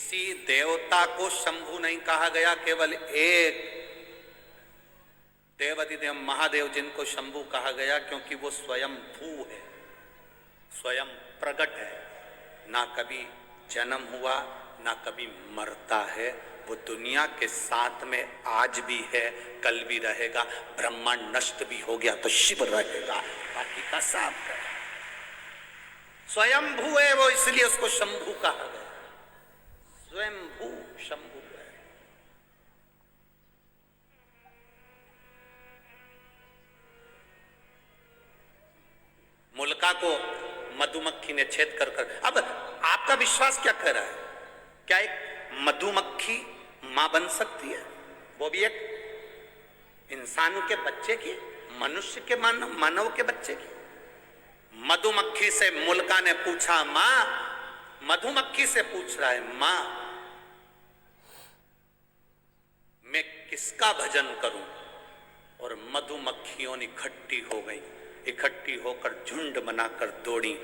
किसी देवता को शंभु नहीं कहा गया, केवल एक देवाधिदेव महादेव जिनको शंभु कहा गया, क्योंकि वो स्वयं भू है, स्वयं प्रकट है, ना कभी जन्म हुआ ना कभी मरता है। वो दुनिया के साथ में आज भी है, कल भी रहेगा। ब्रह्मांड नष्ट भी हो गया तो शिव रहेगा, बाकी का साफ है। स्वयं भू है वो, इसलिए उसको शंभु कहा गया। स्वयं भू शंभु है। मुल्का को मधुमक्खी ने छेद कर कर, अब आपका विश्वास क्या कह रहा है? क्या एक मधुमक्खी मां बन सकती है? वो भी एक इंसान के बच्चे की, मनुष्य के मानव के बच्चे की। मधुमक्खी से मुल्का ने पूछा, मां, मधुमक्खी से पूछ रहा है, मां मैं किसका भजन करूं? और मधुमक्खियों इकट्ठी हो गई, इकट्ठी होकर झुंड बनाकर दौड़ी।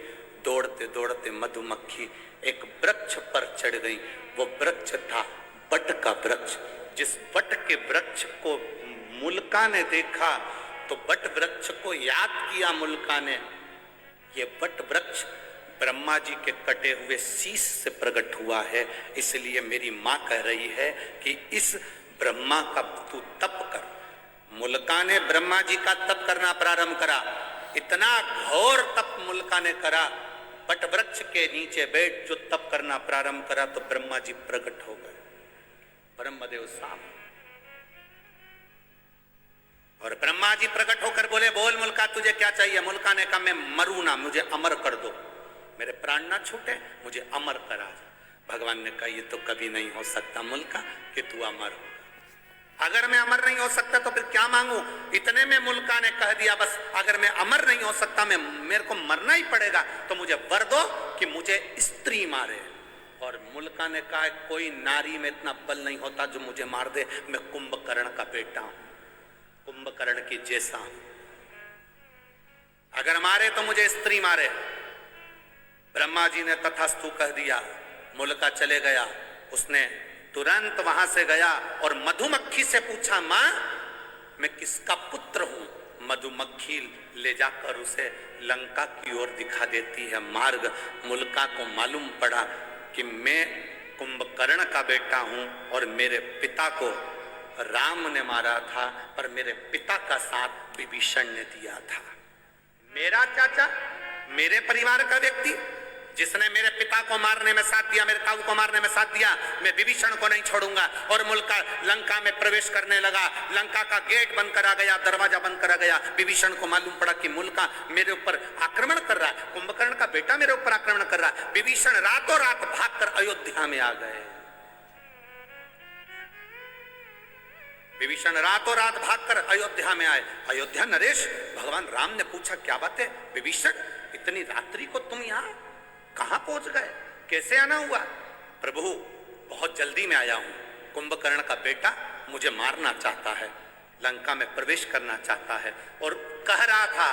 दौड़ते दौड़ते मधुमक्खी एक वृक्ष पर चढ़ गई। वो वृक्ष था बट का वृक्ष। जिस बट के वृक्ष को मुल्का ने देखा तो बट वृक्ष को याद किया मुल्का ने। ये बट वृक्ष ब्रह्मा जी के कटे हुए शीश से प्रकट हुआ है, इसलिए मेरी मां कह रही है कि इस ब्रह्मा का तू तप कर। मुल्का ने ब्रह्मा जी का तप करना प्रारंभ करा। इतना घोर तप मुल्का ने करा, बट वृक्ष के नीचे बैठ जो तप करना प्रारंभ करा तो ब्रह्मा जी प्रकट हो गए, ब्रह्मदेव सामने। और ब्रह्मा जी प्रकट होकर बोले, बोल मुल्का तुझे क्या चाहिए? मुल्का ने कहा, मैं मरूं ना, मुझे अमर कर दो, मेरे प्राण ना छूटे, मुझे अमर करा। भगवान ने कहा, ये तो कभी नहीं हो सकता मुल्का कि तू अमर हो। अगर मैं अमर नहीं हो सकता तो फिर क्या मांगू? इतने में मुल्का ने कह दिया, बस अगर मैं अमर नहीं हो सकता, मेरे को मरना ही पड़ेगा, तो मुझे वर दो कि मुझे स्त्री मारे। और मुल्का ने कहा, कोई नारी में इतना बल नहीं होता जो मुझे मार दे, मैं कुंभकर्ण का बेटा हूं, कुंभकर्ण की जैसा हूं, अगर मारे तो मुझे स्त्री मारे। ब्रह्मा जी ने तथास्तु कह दिया। मुल्का चले गया। उसने तुरंत वहां से गया और मधुमक्खी से पूछा, मां मैं किसका पुत्र हूं? मधुमक्खी ले जाकर उसे लंका की ओर दिखा देती है मार्ग। मुल्का को मालूम पड़ा कि मैं कुंभकर्ण का बेटा हूं और मेरे पिता को राम ने मारा था, पर मेरे पिता का साथ विभीषण ने दिया था। मेरा चाचा, मेरे परिवार का व्यक्ति जिसने मेरे पिता को मारने में साथ दिया, मेरे ताऊ को मारने में साथ दिया, मैं विभीषण को नहीं छोड़ूंगा। और मुल्का लंका में प्रवेश करने लगा। लंका का गेट बंद करा गया, दरवाजा बंद करा गया। विभीषण को मालूम पड़ा कि मुल्का मेरे ऊपर आक्रमण कर रहा है, कुंभकर्ण का बेटा मेरे ऊपर आक्रमण कर रहा है। विभीषण रातों रात भागकर अयोध्या में आ गए। विभीषण रातों रात भागकर अयोध्या में आए। अयोध्या नरेश, भगवान राम ने पूछा, क्या बात है विभीषण, इतनी रात्रि को तुम यहाँ कहां पहुंच गए, कैसे आना हुआ? प्रभु बहुत जल्दी में आया हूं, कुंभकर्ण का बेटा मुझे मारना चाहता है, लंका में प्रवेश करना चाहता है, और कह रहा था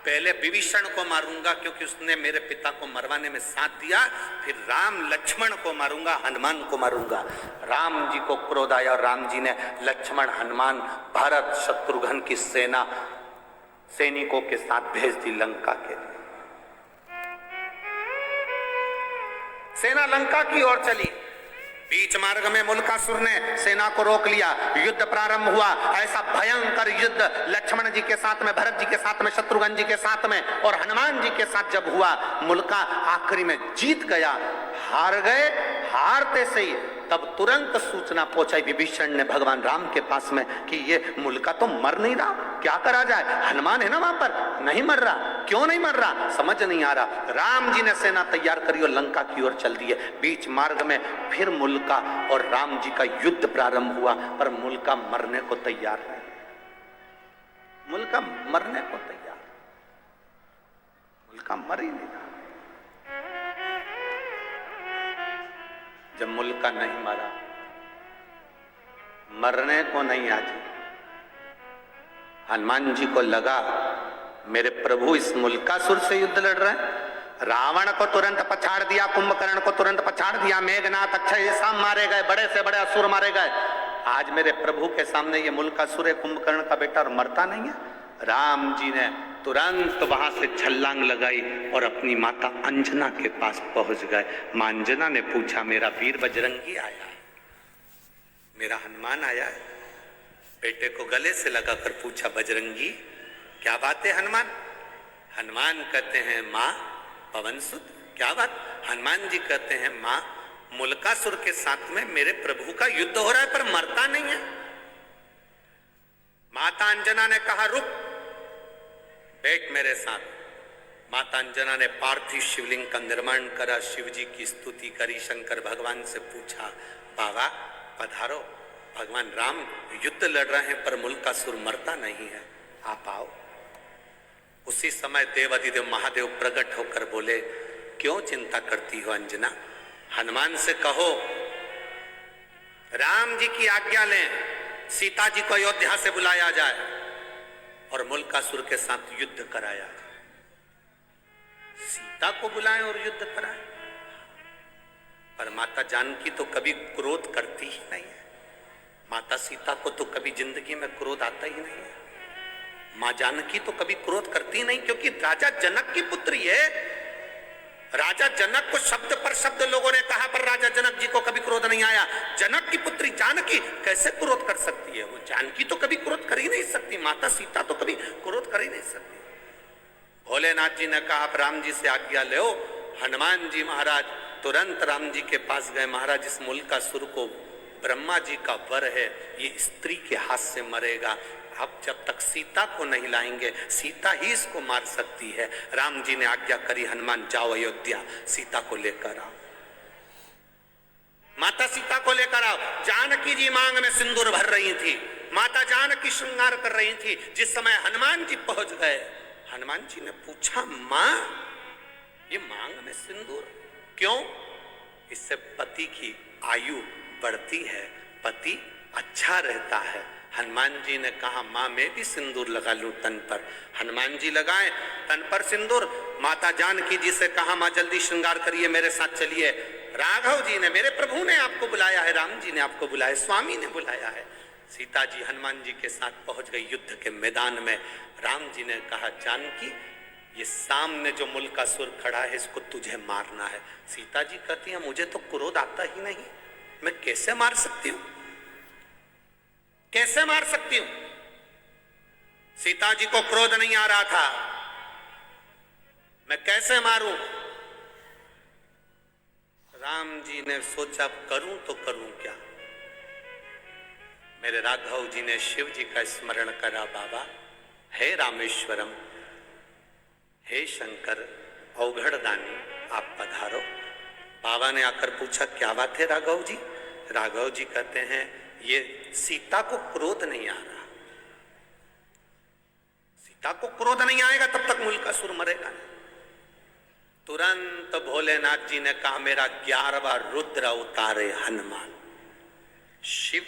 पहले विभीषण को मारूंगा क्योंकि उसने मेरे पिता को मरवाने में साथ दिया, फिर राम लक्ष्मण को मारूंगा, हनुमान को मारूंगा। राम जी को क्रोध आया और राम जी ने लक्ष्मण, हनुमान, भरत, शत्रुघ्न की सेना सैनिकों के साथ भेज दी लंका के लिए। सेना लंका की ओर चली। बीच मार्ग में मुल्कासुर ने सेना को रोक लिया। युद्ध प्रारंभ हुआ। ऐसा भयंकर युद्ध लक्ष्मण जी के साथ में, भरत जी के साथ में, शत्रुघ्न जी के साथ में और हनुमान जी के साथ जब हुआ, मुल्का आखिरी में जीत गया। हार गए। हारते से ही तब तुरंत सूचना पहुंचाई विभीषण ने भगवान राम के पास में कि ये मुल्का तो मर नहीं रहा, क्या करा जाए? हनुमान है ना वहां पर, नहीं मर रहा, क्यों नहीं मर रहा, समझ नहीं आ रहा। राम जी ने सेना तैयार करी और लंका की ओर चल दिए। बीच मार्ग में फिर मुल्का और राम जी का युद्ध प्रारंभ हुआ, पर मुल्का मरने को तैयार नहीं। मुल्का मरने को तैयार, मुल्का मर ही नहीं रहा। जब मुल्का नहीं मरा, मरने को नहीं आजी, हनुमान जी को लगा मेरे प्रभु इस मुल्कासुर से युद्ध लड़ रहे हैं, रावण को तुरंत पछाड़ दिया, कुंभकर्ण को तुरंत पछाड़ दिया, मेघनाथ, अक्षय ये सब मारे गए, बड़े से बड़े असुर मारे गए। आज मेरे प्रभु के सामने ये मुल्कासुर है, कुंभकर्ण का बेटा, और मरता नहीं है। राम जी ने तुरंत वहां से छलांग लगाई और अपनी माता अंजना के पास पहुंच गए। मां अंजना ने पूछा, मेरा वीर बजरंगी आया है, मेरा हनुमान आया है? बेटे को गले से लगाकर पूछा, बजरंगी क्या बात है हनुमान? हनुमान कहते हैं, मां पवनसुत, क्या बात? हनुमान जी कहते हैं, मां मुल्कासुर के साथ में मेरे प्रभु का युद्ध हो रहा है पर मरता नहीं है। माता अंजना ने कहा, रुक, बैठ मेरे साथ। माता अंजना ने पार्थिव शिवलिंग का निर्माण करा, शिव जी की स्तुति करी, शंकर भगवान से पूछा, बाबा पधारो, भगवान राम युद्ध लड़ रहे हैं पर मुल्कासुर मरता नहीं है, आप आओ। उसी समय देवाधिदेव महादेव प्रकट होकर बोले, क्यों चिंता करती हो अंजना? हनुमान से कहो राम जी की आज्ञा लें, सीता जी को अयोध्या से बुलाया जाए और मुल्कासुर के साथ युद्ध कराया जाए। सीता को बुलाएं और युद्ध कराएं। पर माता जानकी तो कभी क्रोध करती ही नहीं है। माता सीता को तो कभी जिंदगी में क्रोध आता ही नहीं है। मां जानकी तो कभी क्रोध करती नहीं, क्योंकि राजा जनक की पुत्री है। राजा जनक को शब्द पर शब्द लोगों ने कहा, पर राजा जनक जी को कभी क्रोध नहीं आया। जनक की पुत्री जानकी कैसे क्रोध कर सकती है? वो जानकी तो कभी क्रोध कर ही नहीं सकती, माता सीता तो कभी क्रोध कर ही नहीं सकती। भोलेनाथ जी ने कहा, आप राम जी से आज्ञा लो। हनुमान जी महाराज तुरंत राम जी के पास गए। महाराज, इस मुल्कासुर को ब्रह्मा जी का वर है, ये स्त्री के हाथ से मरेगा। अब जब तक सीता को नहीं लाएंगे, सीता ही इसको मार सकती है। राम जी ने आज्ञा करी, हनुमान जाओ अयोध्या, सीता को लेकर आओ, माता सीता को लेकर आओ। जानकी जी मांग में सिंदूर भर रही थी, माता जानकी श्रृंगार कर रही थी। जिस समय हनुमान जी पहुंच गए, हनुमान जी ने पूछा, मां ये मांग में सिंदूर क्यों? इससे पति की आयु बढ़ती है, पति अच्छा रहता है। हनुमान जी ने कहा, मां मैं भी सिंदूर लगा लूं तन पर। हनुमान जी लगाए तन पर सिंदूर। माता जानकी जी से कहा, मां जल्दी श्रृंगार करिए, मेरे साथ चलिए। राघव जी ने, मेरे प्रभु ने आपको बुलाया है, राम जी ने आपको बुलाया, स्वामी ने बुलाया है। सीता जी हनुमान जी के साथ पहुंच गई युद्ध के मैदान में। राम जी ने कहा, जानकी ये सामने जो मुल्कासुर खड़ा है, इसको तुझे मारना है। सीता जी कहती है, मुझे तो क्रोध आता ही नहीं, मैं कैसे मार सकती हूं, कैसे मार सकती हूं? सीता जी को क्रोध नहीं आ रहा था, मैं कैसे मारूं? राम जी ने सोचा, करूं तो करूं क्या? मेरे राघव जी ने शिव जी का स्मरण करा, बाबा हे रामेश्वरम, हे शंकर अवघड़दानी, आप पधारो। बाबा ने आकर पूछा, क्या बात है राघव जी? राघव जी कहते हैं, ये सीता को क्रोध नहीं आ रहा, सीता को क्रोध नहीं आएगा तब तक मुल्कासुर मरेगा नहीं। तुरंत भोलेनाथ जी ने कहा, मेरा 11वां रुद्र उतारे हनुमान। शिव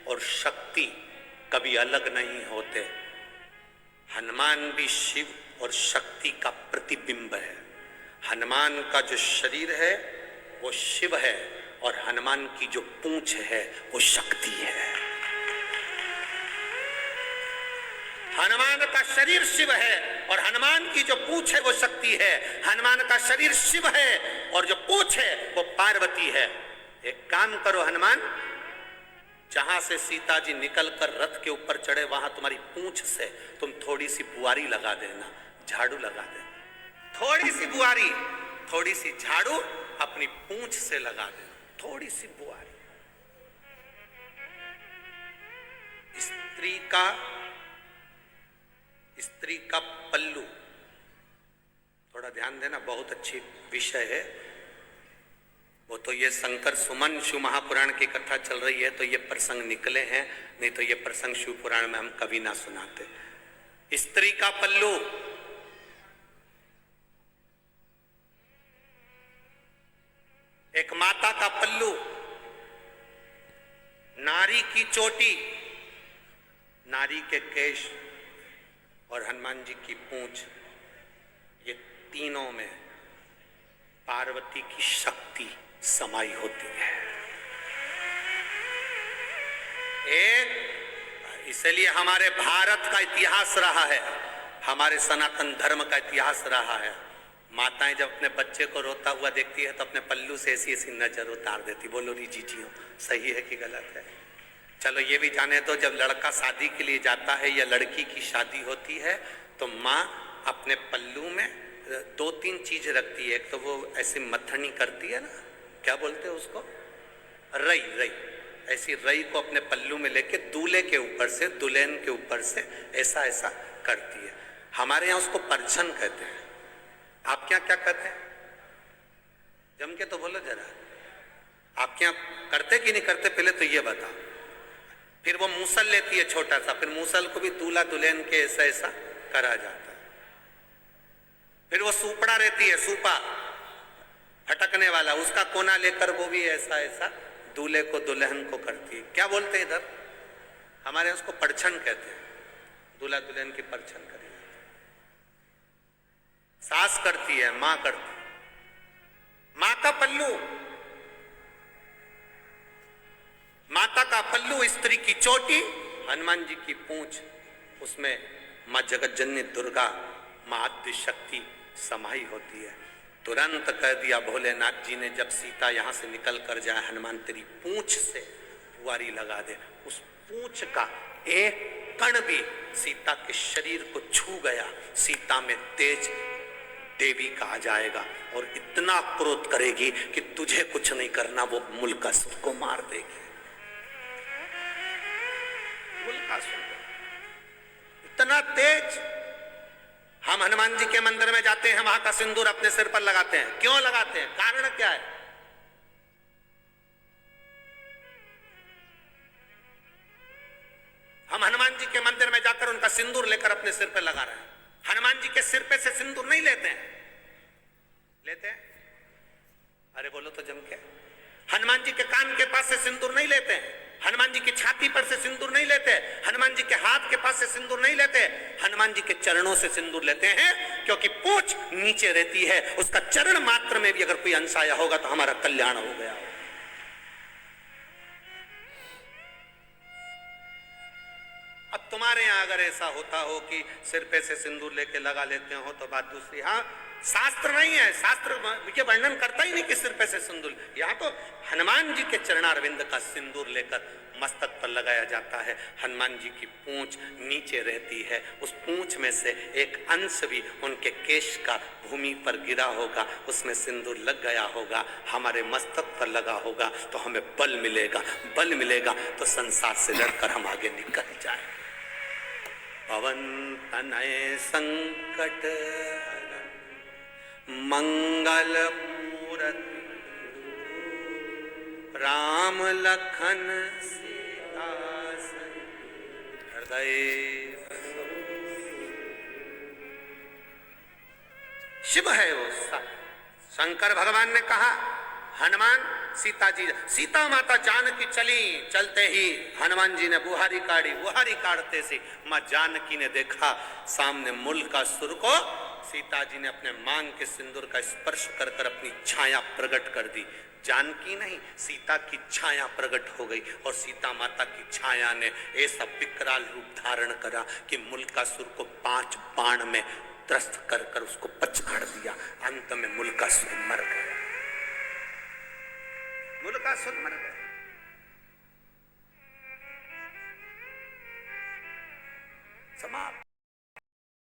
और शक्ति कभी अलग नहीं होते। हनुमान भी शिव और शक्ति का प्रतिबिंब है। हनुमान का जो शरीर है वो शिव है और हनुमान की जो पूंछ है वो शक्ति है। हनुमान का शरीर शिव है और हनुमान की जो पूंछ है वो शक्ति है। हनुमान का शरीर शिव है और जो पूंछ है वो पार्वती है। एक काम करो हनुमान, जहां से सीता जी निकलकर रथ के ऊपर चढ़े, वहां तुम्हारी पूंछ से तुम थोड़ी सी बुआरी लगा देना, झाड़ू लगा देना। थोड़ी सी बुआरी, थोड़ी सी झाड़ू अपनी पूंछ से लगा देना, थोड़ी सी बुआरी। स्त्री का पल्लू, थोड़ा ध्यान देना, बहुत अच्छी विषय है। वो तो ये शंकर सुमन शिव महापुराण की कथा चल रही है तो ये प्रसंग निकले हैं, नहीं तो ये प्रसंग शिव पुराण में हम कभी ना सुनाते। स्त्री का पल्लू, एक माता का पल्लू, नारी की चोटी, नारी के केश और हनुमान जी की पूंछ, ये तीनों में पार्वती की शक्ति समाई होती है। एक इसलिए हमारे भारत का इतिहास रहा है, हमारे सनातन धर्म का इतिहास रहा है, माताएं जब अपने बच्चे को रोता हुआ देखती है तो अपने पल्लू से ऐसी ऐसी नजर उतार देती। बोलो री जीजियो, सही है कि गलत है? चलो ये भी जाने दो, जब लड़का शादी के लिए जाता है या लड़की की शादी होती है तो माँ अपने पल्लू में 2-3 चीज रखती है। एक तो वो ऐसी मथनी करती है ना, क्या बोलते हैं उसको, रई। रई, ऐसी रई को अपने पल्लू में लेके दूल्हे के ऊपर से, दुल्हन के ऊपर से ऐसा ऐसा करती है। हमारे यहाँ उसको परछन कहते हैं, आप क्या क्या कहते हैं? जम के तो बोलो जरा, आप क्या करते कि नहीं करते पहले तो ये बताओ। फिर वो मूसल लेती है छोटा सा, फिर मूसल को भी दूल्हा दुल्हन के ऐसा ऐसा करा जाता है। फिर वो सूपड़ा रहती है, सूपा फटकने वाला, उसका कोना लेकर वो भी ऐसा ऐसा दूल्हे को दुल्हन को करती है। क्या बोलते हैं इधर? हमारे उसको परछन कहते हैं, दूल्हा दुल्हन की परछन करी। सास करती है, मां करती है। मां का पल्लू, माता का पल्लू, स्त्री की चोटी, हनुमान जी की पूंछ, उसमें मां जगत जननी दुर्गा, मां आद्य शक्ति समाई होती है। तुरंत कह दिया भोलेनाथ जी ने, जब सीता यहां से निकल कर जाए, हनुमान तेरी पूंछ से बुआरी लगा दे। उस पूंछ का एक कण भी सीता के शरीर को छू गया, सीता में तेज देवी का आ जाएगा और इतना क्रोध करेगी कि तुझे कुछ नहीं करना, वो मुल्कासुर को मार देगी। मुल्कासुर इतना तेज। हम हनुमान जी के मंदिर में जाते हैं, वहां का सिंदूर अपने सिर पर लगाते हैं। क्यों लगाते हैं? कारण क्या है? हम हनुमान जी के मंदिर में जाकर उनका सिंदूर लेकर अपने सिर पर लगा रहे हैं। हनुमान जी के सिर पे से सिंदूर नहीं लेते हैं? लेते हैं? अरे बोलो तो जम के। हनुमान जी के कान के पास से सिंदूर नहीं लेते हैं? हनुमान जी की छाती पर से सिंदूर नहीं लेते, हनुमान जी के हाथ के पास से सिंदूर नहीं लेते, हनुमान जी के चरणों से सिंदूर लेते हैं, क्योंकि पूंछ नीचे रहती है, उसका चरण मात्र में भी अगर कोई अंश आया होगा तो हमारा कल्याण हो गया। अब तुम्हारे यहां अगर ऐसा होता हो कि सिर पे से सिंदूर लेके लगा लेते हो तो बात दूसरी। हाँ, शास्त्र नहीं है, शास्त्र ये वर्णन करता ही नहीं कि सिर पे से सिंदूर। यहाँ तो हनुमान जी के चरणारविंद का सिंदूर लेकर मस्तक पर लगाया जाता है। हनुमान जी की पूंछ नीचे रहती है, उस पूंछ में से एक अंश भी उनके केश का भूमि पर गिरा होगा, उसमें सिंदूर लग गया होगा, हमारे मस्तक पर लगा होगा तो हमें बल मिलेगा। बल मिलेगा तो संसार से लड़कर हम आगे निकल जाए। पवन तनय संकट मंगल मूरति, राम लखन सीता हृदय। शिव है वो। शंकर भगवान ने कहा, हनुमान सीता जी, सीता माता जानकी चली, चलते ही हनुमान जी ने बुहारी काढ़ी। बुहारी काढ़ते से मां जानकी ने देखा सामने मुल्कासुर को। सीता जी ने अपने मांग के सिंदूर का स्पर्श कर कर अपनी छाया प्रकट कर दी। जानकी नहीं, सीता की छाया प्रकट हो गई और सीता माता की छाया ने ऐसा विकराल रूप धारण करा कि मुल्कासुर को 5 बाण में त्रस्त कर कर उसको पचकाड़ दिया। अंत में मुल्कासुर मर गया। मुल्कासुर मर गया। समाप्त।